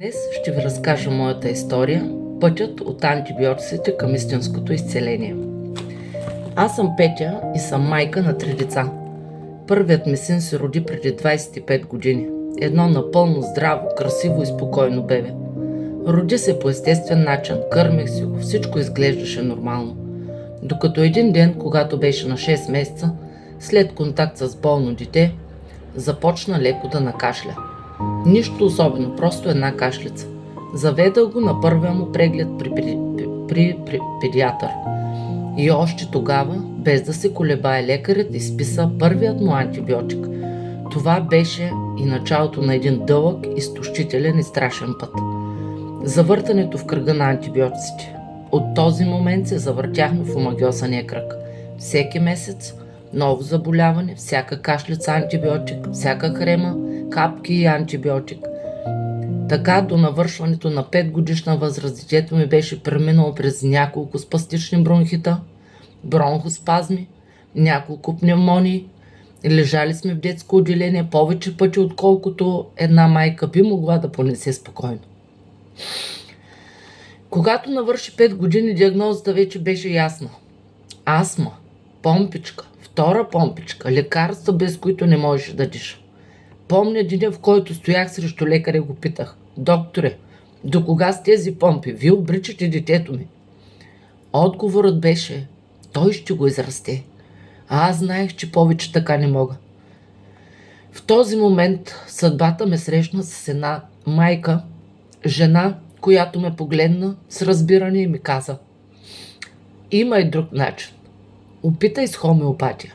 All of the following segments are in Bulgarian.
Днес ще ви разкажа моята история «Пътят от антибиотиците към истинското изцеление». Аз съм Петя и съм майка на 3 деца. Първият ми син се роди преди 25 години. Едно напълно здраво, красиво и спокойно бебе. Роди се по естествен начин, кърмех си го, всичко изглеждаше нормално. Докато един ден, когато беше на 6 месеца, след контакт с болно дете, започна леко да накашля. Нищо особено, просто една кашлица. Заведах го на първия му преглед при педиатър. И още тогава, без да се колебае, лекарят изписа първият му антибиотик. Това беше и началото на един дълъг, изтощителен и страшен път. Завъртането в кръга на антибиотиците. От този момент се завъртяхме в омагьосания кръг. Всеки месец ново заболяване, всяка кашлица антибиотик, всяка хрема, капки и антибиотик. Така до навършването на 5 годишна възраст детето ми беше преминало през няколко спастични бронхита, бронхоспазми, няколко пневмонии. Лежали сме в детско отделение повече пъти, отколкото една майка би могла да понесе спокойно. Когато навърши 5 години, диагнозата вече беше ясна. Астма, помпичка, втора помпичка, лекарства, без които не можеше да диша. Помня деня, в който стоях срещу лекаря и го питах: „Докторе, до кога с тези помпи? Вие обричате детето ми?“ Отговорът беше: „Той ще го израсте.“ А аз знаех, че повече така не мога. В този момент съдбата ме срещна с една майка, жена, която ме погледна с разбиране и ми каза: „Има и друг начин. Опитай с хомеопатия.“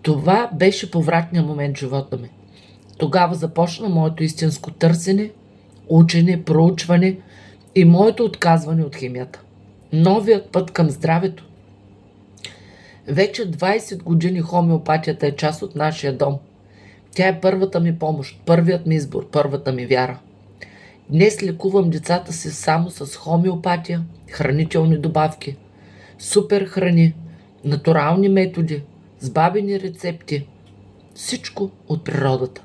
Това беше повратния момент в живота ми. Тогава започна моето истинско търсене, учене, проучване и моето отказване от химията. Новият път към здравето. Вече 20 години хомеопатията е част от нашия дом. Тя е първата ми помощ, първият ми избор, първата ми вяра. Днес лекувам децата си само с хомеопатия, хранителни добавки, супер храни, натурални методи, с бабини рецепти. Всичко от природата.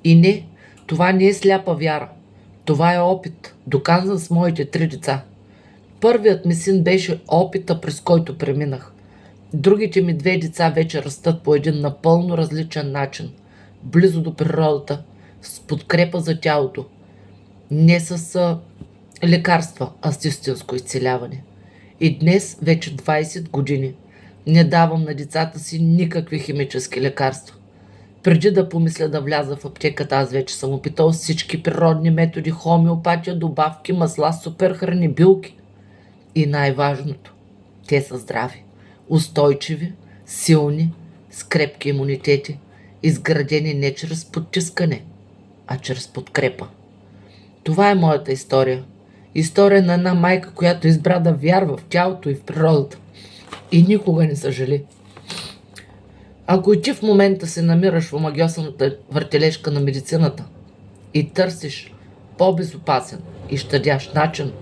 И не, това не е сляпа вяра. Това е опит, доказан с моите 3 деца. Първият ми син беше опита, през който преминах. Другите ми 2 деца вече растат по един напълно различен начин, близо до природата, с подкрепа за тялото. Не с лекарства, а с истинско изцеляване. И днес, вече 20 години, не давам на децата си никакви химически лекарства. Преди да помисля да вляза в аптеката, аз вече съм опитал всички природни методи, хомеопатия, добавки, масла, супер храни, билки. И най-важното, те са здрави, устойчиви, силни, с крепки имунитети, изградени не чрез потискане, а чрез подкрепа. Това е моята история. История на една майка, която избра да вярва в тялото и в природата. И никога не съжали. Ако и ти в момента се намираш в омагьосаната въртележка на медицината и търсиш по-безопасен и щадящ начин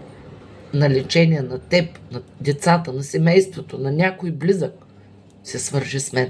на лечение на теб, на децата, на семейството, на някой близък, се свържи с мен.